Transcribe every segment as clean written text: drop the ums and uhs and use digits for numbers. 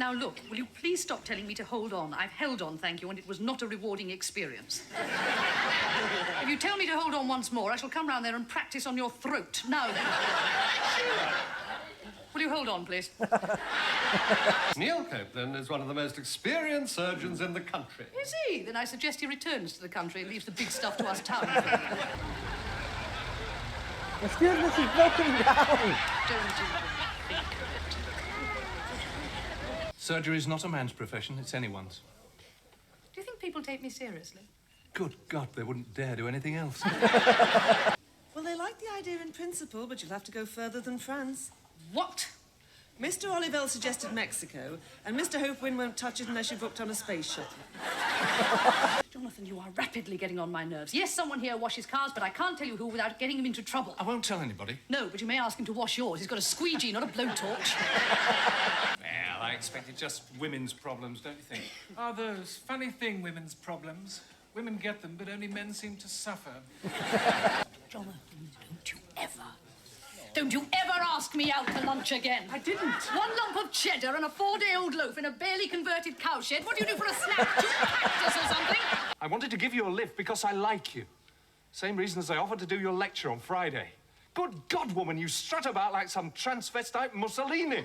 Now, look, will you please stop telling me to hold on? I've held on, thank you, and it was not a rewarding experience. If you tell me to hold on once more, I shall come round there and practice on your throat. Now then. Will you hold on, please? Neil Copeland is one of the most experienced surgeons in the country. Is he? Then I suggest he returns to the country and leaves the big stuff to us town folk. Excuse me, she's broken down. Don't even think of it. Surgery is not a man's profession, it's anyone's. Do you think people take me seriously? Good God, they wouldn't dare do anything else. Well, they like the idea in principle, but you'll have to go further than France. What? Mr. Olivelle suggested Mexico, and Mr. Hopewin won't touch it unless you're booked on a space shuttle. Jonathan, you are rapidly getting on my nerves. Yes, someone here washes cars, but I can't tell you who without getting him into trouble. I won't tell anybody. No, but you may ask him to wash yours. He's got a squeegee, not a blowtorch. Well, I expected just women's problems, don't you think? Are those funny thing, women's problems? Women get them, but only men seem to suffer. Jonathan, don't you ever ask me out to lunch again. I didn't. One lump of cheddar and a 4-day-old loaf in a barely converted cowshed. What do you do for a snack? Do you practice or something? I wanted to give you a lift because I like you. Same reason as I offered to do your lecture on Friday. Good God, woman, you strut about like some transvestite Mussolini.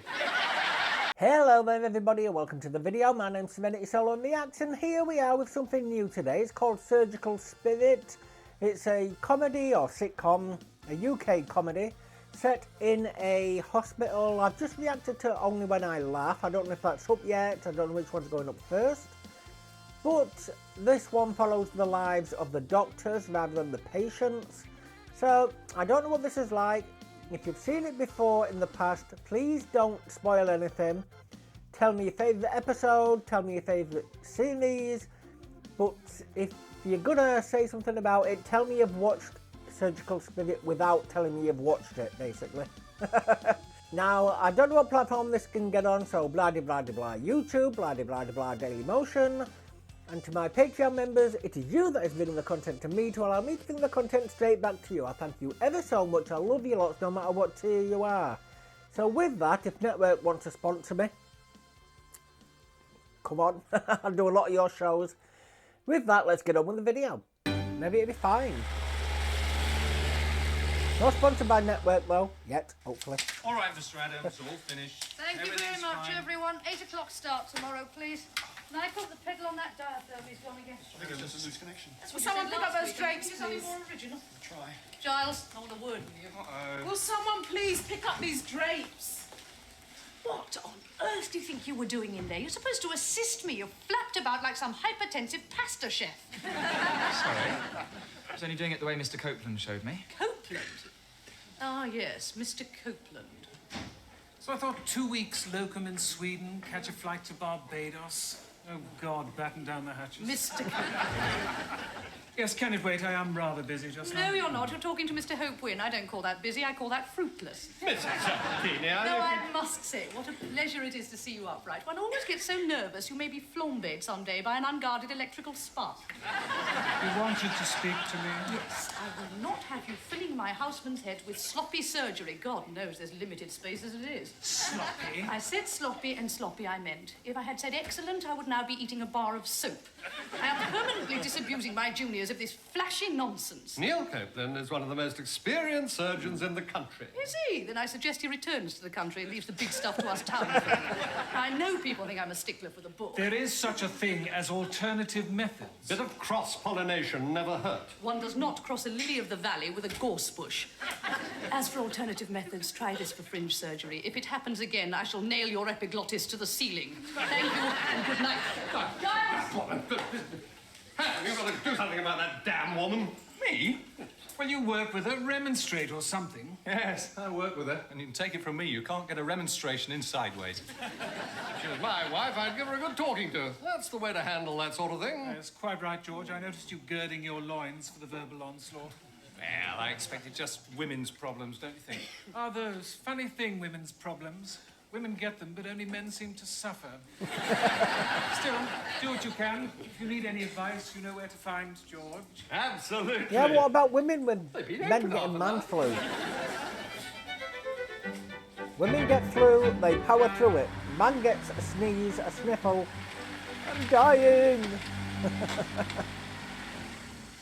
Hello there everybody and welcome to the video. My name's SerenitySoloREACTS and here we are with something new today. It's called Surgical Spirit. It's a comedy or sitcom, a UK comedy, set in a hospital. I've just reacted to Only When I Laugh. I don't know if that's up yet. I don't know which one's going up first. But this one follows the lives of the doctors rather than the patients. So I don't know what this is like. If you've seen it before in the past, please don't spoil anything. Tell me your favourite episode, tell me your favourite series. But if you're gonna say something about it, tell me you've watched Surgical Spirit without telling me you've watched it, basically. Now, I don't know what platform this can get on, so blah de blah de blah YouTube, blah de blah de blah Dailymotion. And to my Patreon members, it is you that is bringing the content to me to allow me to bring the content straight back to you. I thank you ever so much. I love you lots no matter what tier you are. So with that, if Network wants to sponsor me, come on, I'll do a lot of your shows. With that, let's get on with the video. Maybe it'll be fine. Not sponsored by Network though, yet, hopefully. All right, Mr. Adams, all finished. Thank you very much, everyone. 8 o'clock start tomorrow, please. Can I put the pedal on that diaphragm he's gone again? I think it's just a loose connection. Will someone pick up those drapes, please? Something more original. Try. Giles, I want a word with you. Will someone please pick up these drapes? What on earth do you think you were doing in there? You're supposed to assist me. You're flapped about like some hypertensive pasta chef. Sorry. I was only doing it the way Mr. Copeland showed me. Copeland? Ah, yes, Mr. Copeland. So I thought 2 weeks locum in Sweden, catch a flight to Barbados. Oh, God, batten down the hatches. Mr. Copeland. Yes, can it wait? I am rather busy just now. No, you're not. You're talking to Mr. Hopewin. I don't call that busy. I call that fruitless. Mrs. Keeney, No, I must say, what a pleasure it is to see you upright. One always gets so nervous you may be flambéed someday by an unguarded electrical spark. You wanted to speak to me? Yes, I will not have you filling my houseman's head with sloppy surgery. God knows there's limited space as it is. Sloppy? I said sloppy, and sloppy I meant. If I had said excellent, I would now be eating a bar of soap. I am permanently disabusing my juniors of this flashy nonsense. Neil Copeland is one of the most experienced surgeons in the country. Is he? Then I suggest he returns to the country and leaves the big stuff to us town folk. I know people think I'm a stickler for the book. There is such a thing as alternative methods. Bit of cross-pollination never hurt. One does not cross a lily of the valley with a gorse bush. As for alternative methods, try this for fringe surgery. If it happens again, I shall nail your epiglottis to the ceiling. Thank you and good night. Woman, you've got to do something about that damn woman. Me? Well, you work with her, remonstrate or something. Yes, I work with her, and you can take it from me, you can't get a remonstration in sideways. If she was my wife, I'd give her a good talking to. That's the way to handle that sort of thing. That's quite right, George. I noticed you girding your loins for the verbal onslaught. Well, I expected just women's problems, don't you think? Are those funny thing, women's problems? Women get them, but only men seem to suffer. Still, do what you can. If you need any advice, you know where to find George. Absolutely. Yeah, what about women with Maybe men open getting up man that. flu? Women get flu, they power through it. Man gets a sneeze, a sniffle. I'm dying.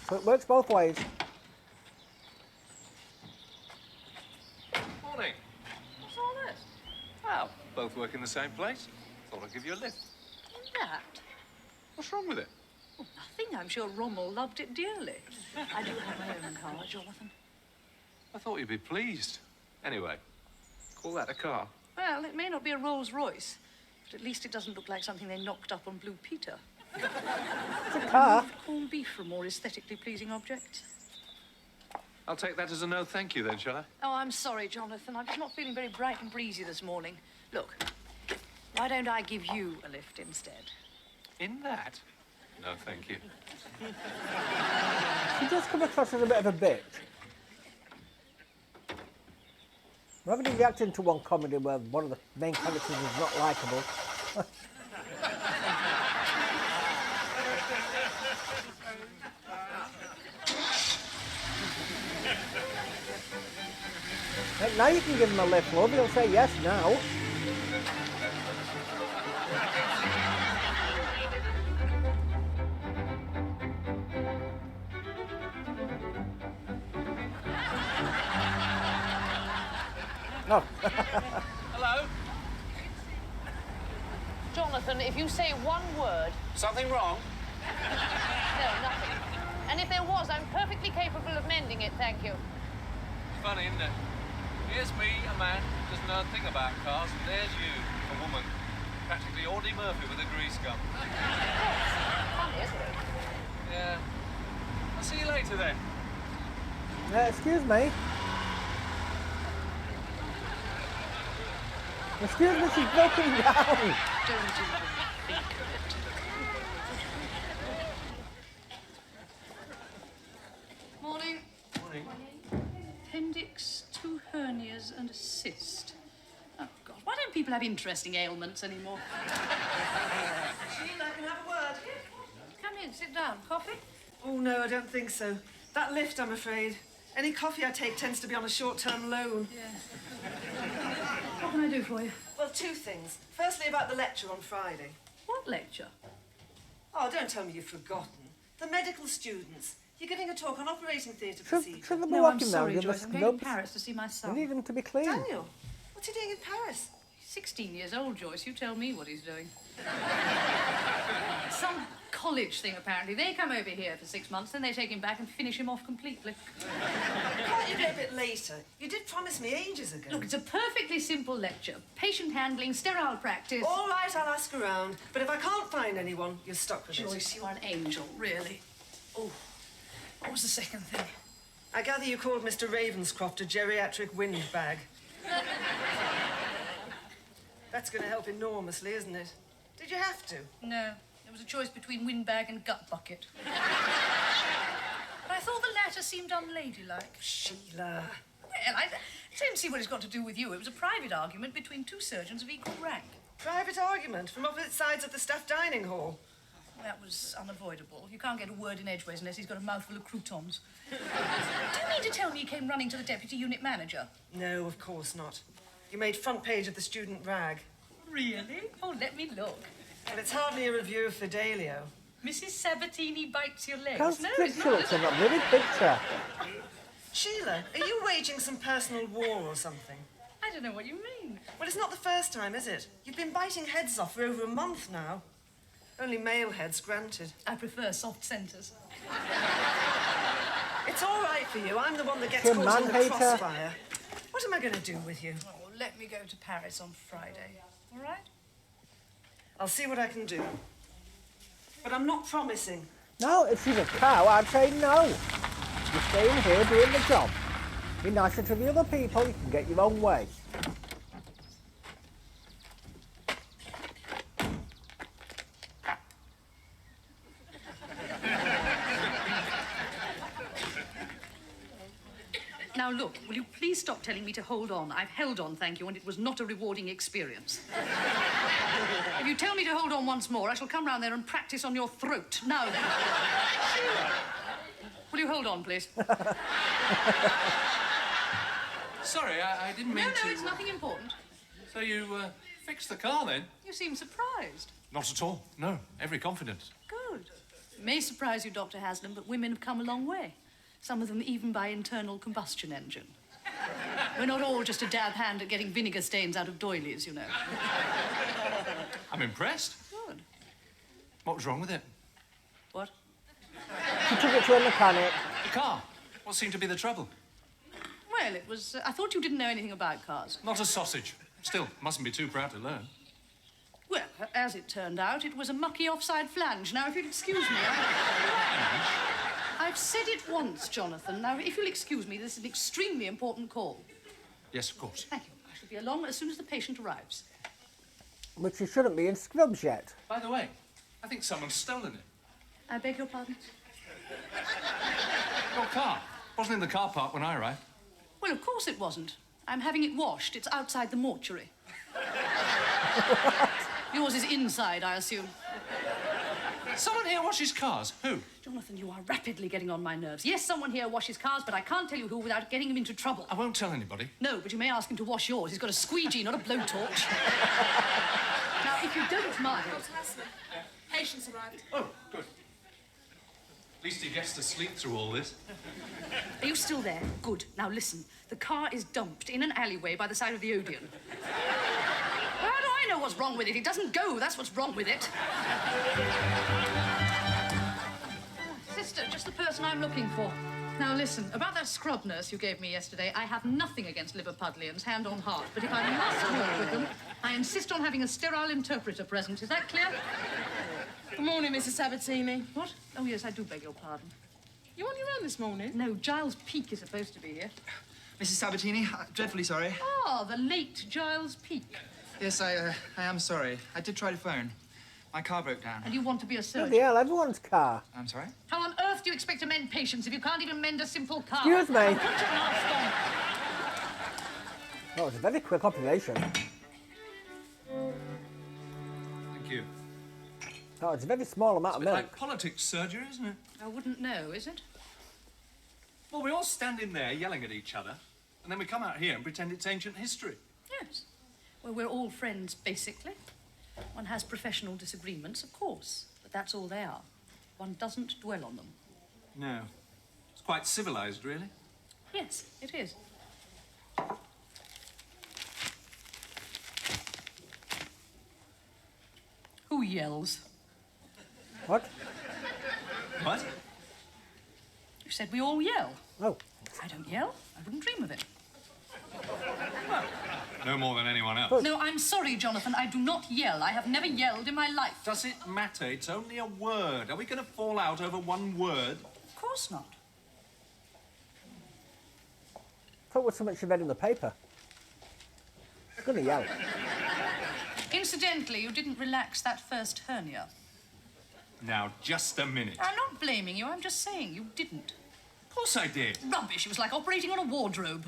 So it works both ways. Morning. What's all this? Well, both work in the same place. Thought I'd give you a lift. That? What's wrong with it? Oh, nothing. I'm sure Rommel loved it dearly. I do have my own car, Jonathan. I thought you'd be pleased. Anyway, call that a car? Well, it may not be a Rolls Royce, but at least it doesn't look like something they knocked up on Blue Peter. It's a car. Corned beef for more aesthetically pleasing objects. I'll take that as a no thank you then, shall I? Oh, I'm sorry, Jonathan. I'm just not feeling very bright and breezy this morning. Look, why don't I give you a lift instead? In that? No, thank you. She does come across as a bit of a bitch. We haven't even reacted to one comedy where one of the main characters is not likeable. Hey, now you can give him a lift, love. He'll say yes now. Oh. Hello? Jonathan, if you say one word... Something wrong? No, nothing. And if there was, I'm perfectly capable of mending it, thank you. It's funny, isn't it? Here's me, a man who doesn't know a thing about cars, and there's you, a woman. Practically Audie Murphy with a grease gun. Funny, isn't it? Yeah. I'll see you later then. Excuse me. Excuse me, she's broken down. Don't even think of it. Morning. Morning. Appendix, 2 hernias and a cyst. Oh, God, why don't people have interesting ailments anymore? Sheila, can I have a word? Come in, sit down. Coffee? Oh, no, I don't think so. That lift, I'm afraid. Any coffee I take tends to be on a short-term loan. Yeah. What can I do for you? Well, 2 things. Firstly, about the lecture on Friday. What lecture? Oh, don't tell me you've forgotten. The medical students. You're giving a talk on operating theatre Should procedure. they be No, I'm walking sorry, now? Give Joyce. us I'm going to nubs? Paris to see my We son. need them to be clean. Daniel, what's he doing in Paris? He's 16 years old, Joyce. You tell me what he's doing. Some college thing, apparently. They come over here for 6 months, then they take him back and finish him off completely. Can't you do a bit later? You did promise me ages ago. Look, it's a perfectly simple lecture. Patient handling, sterile practice. All right, I'll ask around. But if I can't find anyone, you're stuck with it. Joyce, you are an angel, really. Oh, what was the second thing? I gather you called Mr. Ravenscroft a geriatric windbag. That's going to help enormously, isn't it? Did you have to? No, there was a choice between windbag and gut bucket. But I thought the latter seemed unladylike. Sheila. Well, I don't see what it's got to do with you. It was a private argument between 2 surgeons of equal rank. Private argument from opposite sides of the staff dining hall. That was unavoidable. You can't get a word in edgeways unless he's got a mouthful of croutons. Do you mean to tell me he came running to the deputy unit manager? No, of course not. You made front page of the student rag. Really? Oh, let me look. But it's hardly a review of Fidelio. Mrs. Sabatini bites your legs. How's No, the it's picture not. looks in that vivid picture? Sheila, are you waging some personal war or something? I don't know what you mean. Well, it's not the first time, is it? You've been biting heads off for over a month now. Only male heads, granted. I prefer soft centres. It's all right for you. I'm the one that gets You're a caught in the man-hater. crossfire. What am I going to do with you? Oh, let me go to Paris on Friday. All right? I'll see what I can do. But I'm not promising. No, if she's a cow, I'd say no. You're staying here doing the job. Be nicer to the other people, you can get your own way. Now, look, will you please stop telling me to hold on? I've held on, thank you, and it was not a rewarding experience. If you tell me to hold on once more, I shall come round there and practice on your throat. Now. Will you hold on, please? Sorry, I didn't mean No, to... it's nothing important. So you Fix the car, then? You seem surprised. Not at all. No, every confidence. Good. May surprise you, Dr. Haslam, but women have come a long way. Some of them even by internal combustion engine. We're not all just a dab hand at getting vinegar stains out of doilies, you know. I'm impressed. Good. What was wrong with it? What? She took it to a mechanic. The car. What seemed to be the trouble? Well, it was... I thought you didn't know anything about cars. Not a sausage. Still, mustn't be too proud to learn. Well, as it turned out, it was a mucky offside flange. Now, if you'll excuse me, I've said it once, Jonathan. Now, if you'll excuse me, this is an extremely important call. Yes, of course. Thank you. I shall be along as soon as the patient arrives. Which she shouldn't be in scrubs yet. By the way, I think someone's stolen it. I beg your pardon? Your car. Wasn't in the car park when I arrived. Well, of course it wasn't. I'm having it washed. It's outside the mortuary. Yours is inside, I assume. Someone here washes cars. Who? Jonathan, you are rapidly getting on my nerves. Yes, someone here washes cars, but I can't tell you who without getting him into trouble. I won't tell anybody. No, but you may ask him to wash yours. He's got a squeegee, not a blowtorch. Now, if you don't mind... Patient's arrived. Oh, good. At least he gets to sleep through all this. Are you still there? Good. Now, listen. The car is dumped in an alleyway by the side of the Odeon. How do I know what's wrong with it? It doesn't go. That's what's wrong with it. Sister, just the person I'm looking for. Now, listen. About that scrub nurse you gave me yesterday, I have nothing against Liverpudlians, hand on heart. But if I must work with them, I insist on having a sterile interpreter present. Is that clear? Good morning, Mrs. Sabatini. What? Oh, yes, I do beg your pardon. You on your own this morning? No, Giles Peake is supposed to be here. Mrs. Sabatini, I'm dreadfully sorry. Ah, the late Giles Peake. Yes, I am sorry. I did try to phone. My car broke down. And you want to be a surgeon? Bloody hell, everyone's car. I'm sorry? How on earth do you expect to mend patients if you can't even mend a simple car? Excuse me. Now, put your mask on. That was a very quick operation. Thank you. That was a very small amount of It's a bit milk. like politics surgery, isn't it? I wouldn't know, is it? Well, we all stand in there yelling at each other, and then we come out here and pretend it's ancient history. Yes. Well, we're all friends, basically. One has professional disagreements, of course, but that's all they are. One doesn't dwell on them. No. It's quite civilized, really. Yes, it is. Who yells? What? What? You said we all yell. Oh. I don't yell. I wouldn't dream of it. No more than anyone else. No, I'm sorry, Jonathan. I do not yell. I have never yelled in my life. Does it matter? It's only a word. Are we going to fall out over one word? Of course not. I thought it was something she read in the paper. She's gonna yell. Incidentally, you didn't relax that first hernia. Now, just a minute. I'm not blaming you. I'm just saying you didn't. Of course I did. Rubbish. It was like operating on a wardrobe.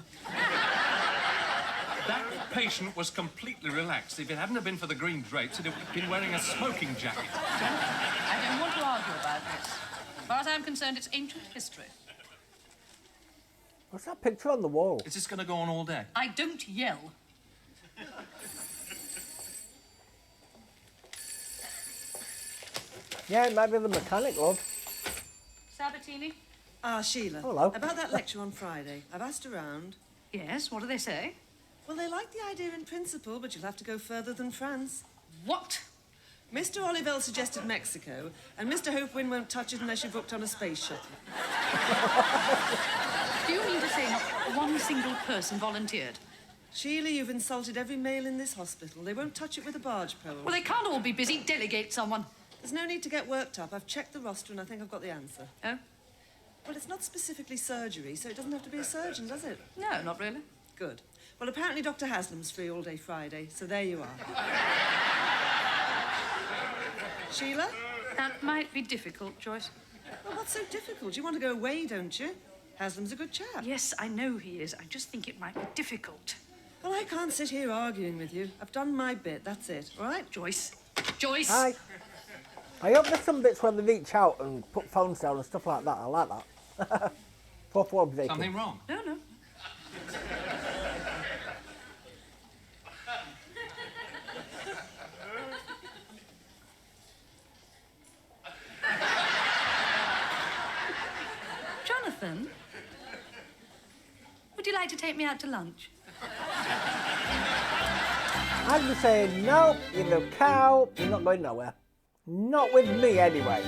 That patient was completely relaxed. If it hadn't have been for the green drapes, he'd have been wearing a smoking jacket. I don't want to argue about this. As far as I'm concerned, it's ancient history. What's that picture on the wall? Is this going to go on all day? I don't yell. Yeah, it might be the mechanic, love. Sabatini? Ah, Sheila. Hello. About that lecture on Friday. I've asked around. Yes, what do they say? Well, they like the idea in principle, but you'll have to go further than France. What? Mr. Olivelle suggested Mexico, and Mr. Hopewin won't touch it unless you're booked on a space shuttle. Do you mean to say not one single person volunteered? Sheila, you've insulted every male in this hospital. They won't touch it with a barge pole. Well, they can't all be busy. Delegate someone. There's no need to get worked up. I've checked the roster and I think I've got the answer. Oh? Well, it's not specifically surgery, so it doesn't have to be a surgeon, does it? No, not really. Good. Well, apparently Dr. Haslam's free all day Friday, so there you are. Sheila? That might be difficult, Joyce. Well, what's so difficult? You want to go away, don't you? Haslam's a good chap. Yes, I know he is. I just think it might be difficult. Well, I can't sit here arguing with you. I've done my bit, that's it, all right? Joyce. Joyce! Hi. I hope there's some bits where they reach out and put phones down and stuff like that. I like that. Proper observation. Something wrong? No, no. Jonathan, would you like to take me out to lunch? I'd be saying, no, you little cow, you're not going nowhere. Not with me, anyway.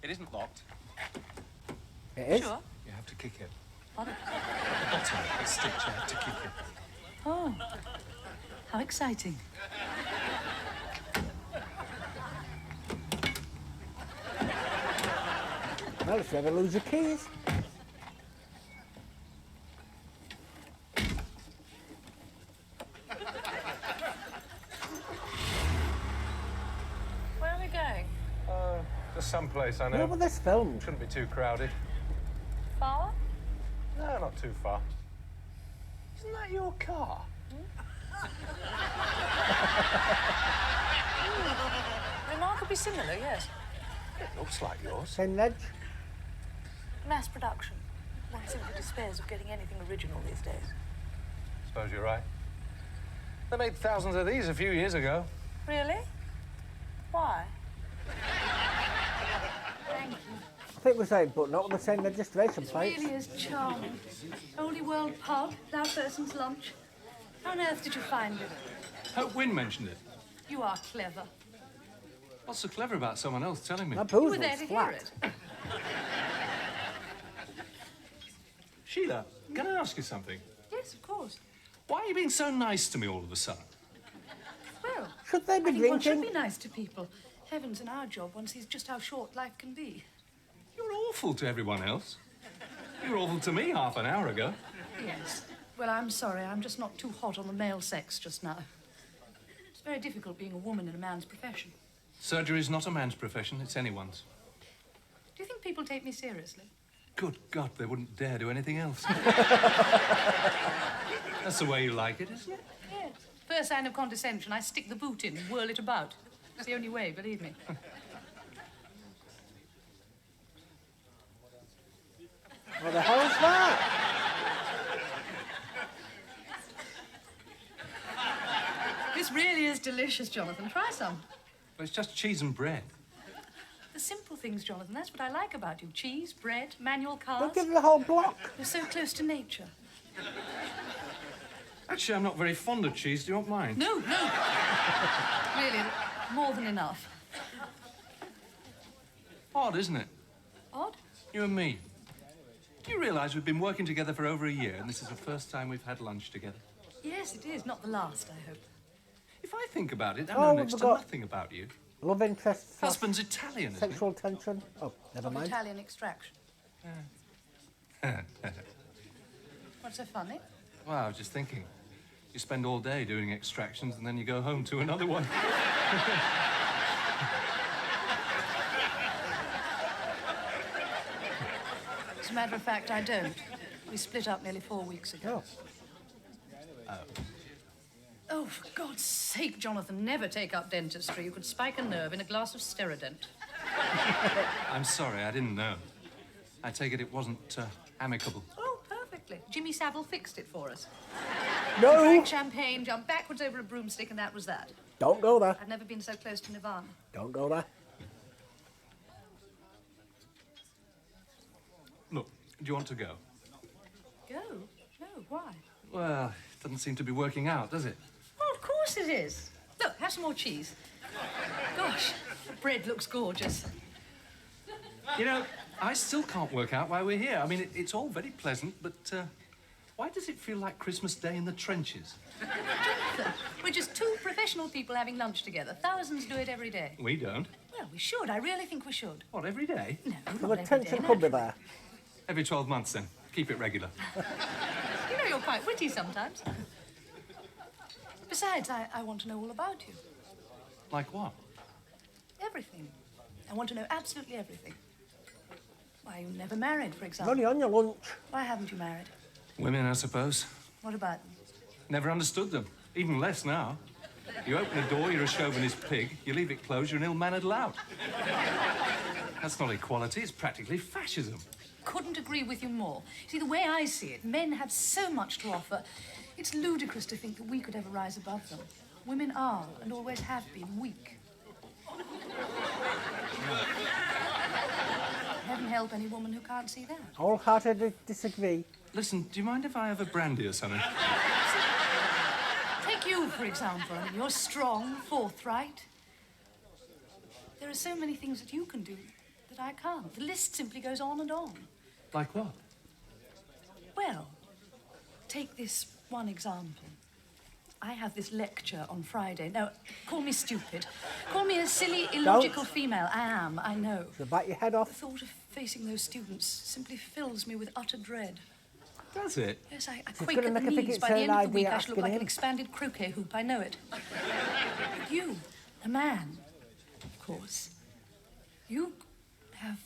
It isn't locked. It is. Sure. You have to kick it. Pardon? The bottom, the stitch, you have to kick it. Oh, how exciting. Well, if you ever lose your keys. Where are we going? Just someplace I You know know. what this filmed? Shouldn't be too crowded. Far? No, not too far. Isn't that your car? Remarkably similar, yes. It looks like yours. Same ledge. Mass production. One simply despairs of getting anything original these days. Suppose you're right. They made thousands of these a few years ago. Really? Why? Thank you. I think we're saying, but not with the same registration It plates. really is charming. Oldie World pub, that person's lunch. How on earth did you find it? Hope Wynne mentioned it. You are clever. What's so clever about someone else telling me? That You booze were there was to hear flat. it. Sheila, can I ask you something? Yes, of course. Why are you being so nice to me all of a sudden? Well, Should they be I think one should drinking? be nice to people. Heavens, in our job, one sees just how short life can be. You're awful to everyone else. You were awful to me half an hour ago. Yes. Well, I'm sorry. I'm just not too hot on the male sex just now. It's very difficult being a woman in a man's profession. Surgery is not a man's profession, it's anyone's. Do you think people take me seriously? Good God, they wouldn't dare do anything else. That's the way you like it, isn't it? Yes. First sign of condescension, I stick the boot in and whirl it about. It's the only way, believe me. What the hell's that? This really is delicious, Jonathan. Try some. Well, it's just cheese and bread. The simple things, Jonathan. That's what I like about you. Cheese, bread, manual They'll cars. give you the whole block. You're so close to nature. Actually, I'm not very fond of cheese. Do you want mine? No, no. Really, more than enough. Odd, isn't it? Odd? You and me. Do you realise we've been working together for over a year and this is the first time we've had lunch together? Yes, it is. Not the last, I hope. If I think about it, I Oh, know we next to forgot. nothing about you. Love interest. slash Husband's Italian, isn't Sexual tension. Oh, never Of mind. Italian extraction. he? What's so funny? Well, I was just thinking. You spend all day doing extractions and then you go home to another one. As a matter of fact, I don't. We split up nearly 4 weeks ago. Oh. Oh, for God's sake, Jonathan, never take up dentistry. You could spike a nerve in a glass of Sterident. I'm sorry, I didn't know. I take it wasn't amicable. Oh, perfectly. Jimmy Savile fixed it for us. No! Drank champagne, jumped backwards over a broomstick, and that was that. Don't go there. I've never been so close to Nirvana. Don't go there. Look, do you want to go? Go? No, why? Well, it doesn't seem to be working out, does it? Oh, of course it is. Look, have some more cheese. Gosh, the bread looks gorgeous. You know, I still can't work out why we're here. I mean, it's all very pleasant, but why does it feel like Christmas Day in the trenches? Jonathan, we're just two professional people having lunch together. Thousands do it every day. We don't. Well, we should. I really think we should. What, every day? No, The not every day. tension could be there. Every 12 months, then. Keep it regular. You know, you're quite witty sometimes. Besides, I want to know all about you. Like what? Everything. I want to know absolutely everything. Why you never married, for You're example? only on your lunch. Why haven't you married? Women, I suppose. What about them? Never understood them. Even less now. You open a door, you're a chauvinist pig. You leave it closed, you're an ill-mannered lout. That's not equality, it's practically fascism. Couldn't agree with you more. See, the way I see it, men have so much to offer. It's ludicrous to think that we could ever rise above them. Women are, and always have been, weak. Heaven help any woman who can't see that. Wholeheartedly disagree. Listen, do you mind if I have a brandy or something? Take you, for example. I mean, you're strong, forthright. There are so many things that you can do that I can't. The list simply goes on and on. Like what? Well, take this one example. I have this lecture on Friday. Now, call me stupid. Call me a silly, illogical female. I am, I know. So bite your head The off. thought of facing those students simply fills me with utter dread. Does it? Yes, I It's quake gonna at the make a big knees. By the end of the week, idea I shall look asking like an him. expanded croquet hoop. I know it. But you, a man, of course, you have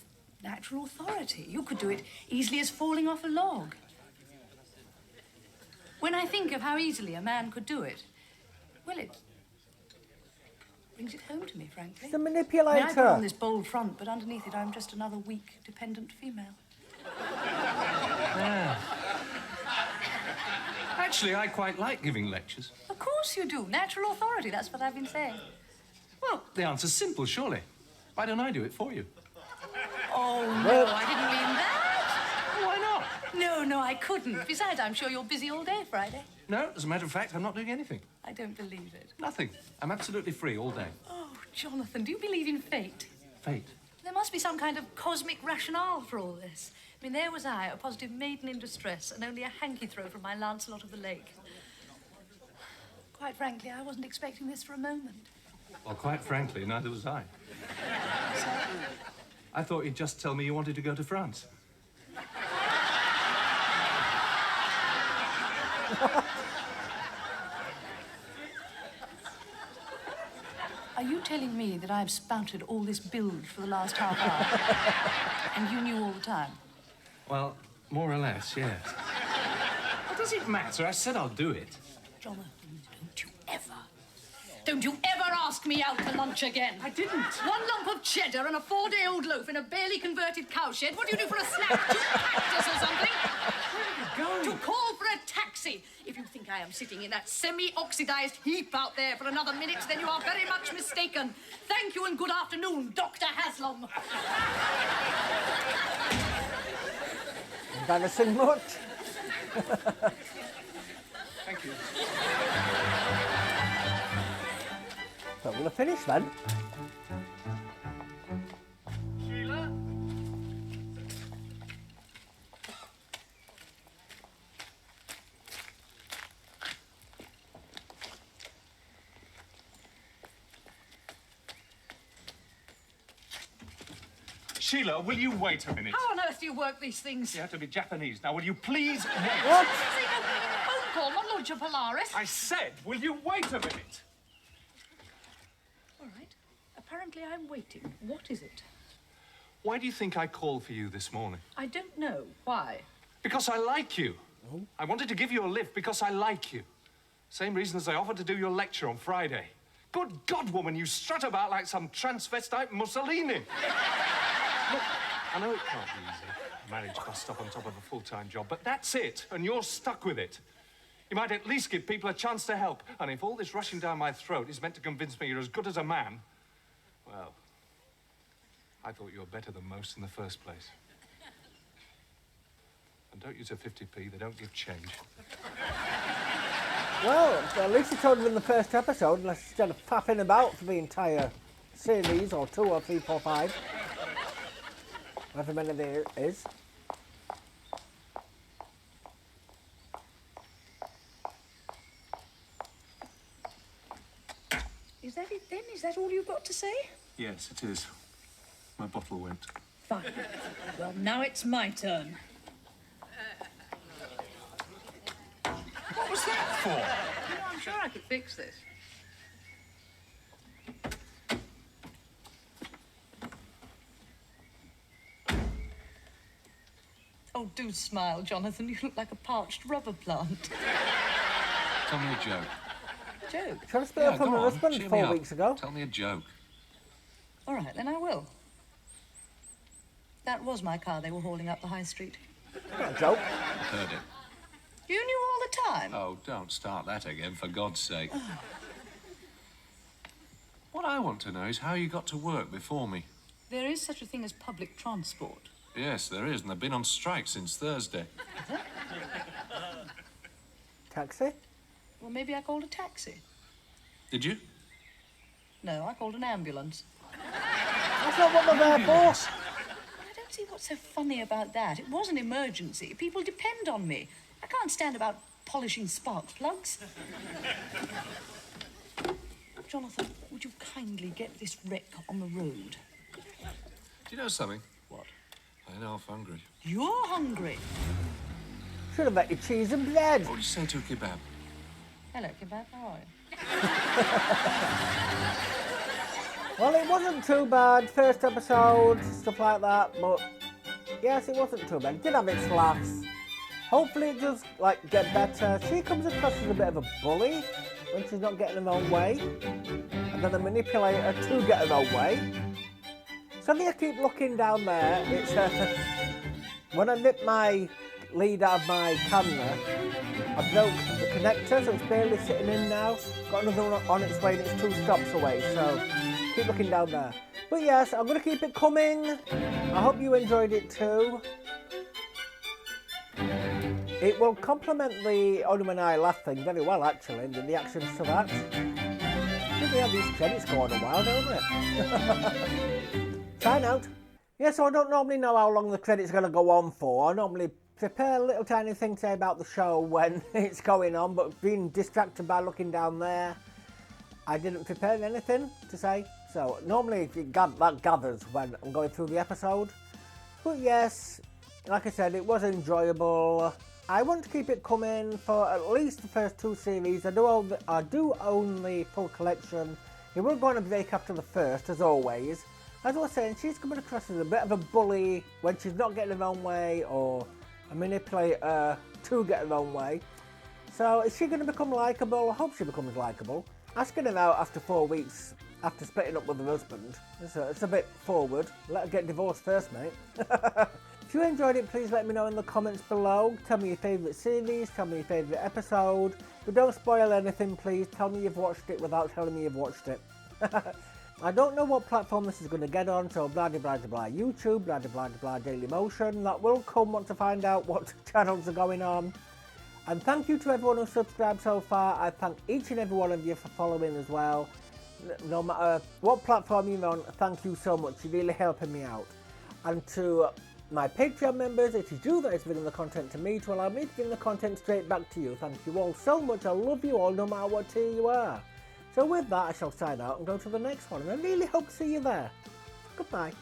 natural authority. You could do it easily as falling off a log. When I think of how easily a man could do it, well, it brings it home to me, frankly. The I mean, I put manipulator. on this bold front, but underneath it, I'm just another weak, dependent female. Actually, I quite like giving lectures. Of course you do. Natural authority, that's what I've been saying. Well, the answer's simple, surely. Why don't I do it for you? Oh, no, I didn't mean that. Why not? No, I couldn't. Besides, I'm sure you're busy all day Friday. No, as a matter of fact, I'm not doing anything. I don't believe it. Nothing. I'm absolutely free all day. Oh, Jonathan, do you believe in fate? Fate. There must be some kind of cosmic rationale for all this. I mean, there was I, a positive maiden in distress, and only a hanky throw from my Lancelot of the Lake. Quite frankly, I wasn't expecting this for a moment. Well, quite frankly, neither was I. I thought you'd just tell me you wanted to go to France. Are you telling me that I've spouted all this bilge for the last half hour? And you knew all the time? Well, more or less, yes. What does it matter? I said I'll do it. Jonathan, don't you ever ask me out to lunch again. I didn't. One lump of cheddar and a 4-day-old loaf in a barely converted cowshed. What do you do for a snack? Do you practice or something? Where are you going? To call for a taxi. If you think I am sitting in that semi-oxidized heap out there for another minute, then you are very much mistaken. Thank you and good afternoon, Dr. Haslam. Embarrassing much. Thank you. So we'll have finished then. Sheila? Sheila, will you wait a minute? How on earth do you work these things? You have to be Japanese. Now, will you please wait? What? Say opening a phone call, not launch a Polaris. I said, will you wait a minute? All right. Apparently I'm waiting. What is it? Why do you think I called for you this morning? I don't know. Why? Because I like you. I wanted to give you a lift because I like you. Same reason as I offered to do your lecture on Friday. Good God, woman, you strut about like some transvestite Mussolini. Look, I know it can't be easy. Marriage bust up on top of a full-time job, but that's it, and you're stuck with it. You might at least give people a chance to help. And if all this rushing down my throat is meant to convince me you're as good as a man, well, I thought you were better than most in the first place. And don't use a 50p, they don't give change. Well, at least you told them in the first episode, unless instead of faffing about for the entire series, or 2 or 3, 4, 5. However many there is. Is that it then? Is that all you've got to say? Yes, it is. My bottle went. Fine. Well, now it's my turn. What was that for? You know, I'm sure I could fix this. Oh, do smile, Jonathan. You look like a parched rubber plant. Tell me a joke. Joke? Trying to split up from go her on, husband cheer me 4 up. weeks ago. Tell me a joke. All right, then I will. That was my car they were hauling up the high street. Not a joke. I've heard it. You knew all the time? Oh, don't start that again, for God's sake. What I want to know is how you got to work before me. There is such a thing as public transport. Yes, there is, and they've been on strike since Thursday. Taxi? Well, maybe I called a taxi. Did you? No, I called an ambulance. That's not what they're there for. I don't see what's so funny about that. It was an emergency. People depend on me. I can't stand about polishing spark plugs. Jonathan, would you kindly get this wreck on the road? Do you know something? What? I'm half hungry. You're hungry. Should have got you cheese and bread. What would you say to a kebab? Hello, Kebab. How are you? Well, it wasn't too bad. First episode, stuff like that, but yes, it wasn't too bad. It did have its laughs. Hopefully it does, like, get better. She comes across as a bit of a bully when she's not getting her own way, and then a manipulator to get her own way. So if you keep looking down there, it's when I nip my lead out of my camera, I broke the connector, so it's barely sitting in now. Got another one on its way and it's 2 stops away, so keep looking down there. But yes, I'm going to keep it coming. I hope you enjoyed it too. It will complement the Only When I Laugh thing very well, actually, the reactions to that. They have these credits going a while, don't they? Sign out. Yeah, so I don't normally know how long the credits are going to go on for. I normally prepare a little tiny thing to say about the show when it's going on, but being distracted by looking down there, I didn't prepare anything to say. So normally that gathers when I'm going through the episode. But yes, like I said, it was enjoyable. I want to keep it coming for at least the first 2 series. I do own the full collection. It will go on a break after the first, as always. As I was saying, she's coming across as a bit of a bully when she's not getting her own way, or a manipulator to get her own way. So is she going to become likeable? I hope she becomes likeable. Asking her out after 4 weeks after splitting up with her husband, it's a bit forward. Let her get divorced first, mate. If you enjoyed it, please let me know in the comments below. Tell me your favourite series, tell me your favourite episode. But don't spoil anything, please. Tell me you've watched it without telling me you've watched it. I don't know what platform this is going to get on, so blah blah blah blah YouTube, blah blah blah Dailymotion. That will come once I find out what channels are going on. And thank you to everyone who's subscribed so far. I thank each and every one of you for following as well. No matter what platform you're on, thank you so much. You're really helping me out. And to my Patreon members, it is you that is bringing the content to me to allow me to bring the content straight back to you. Thank you all so much. I love you all, no matter what tier you are. So with that, I shall sign out and go to the next one. And I really hope to see you there. Goodbye.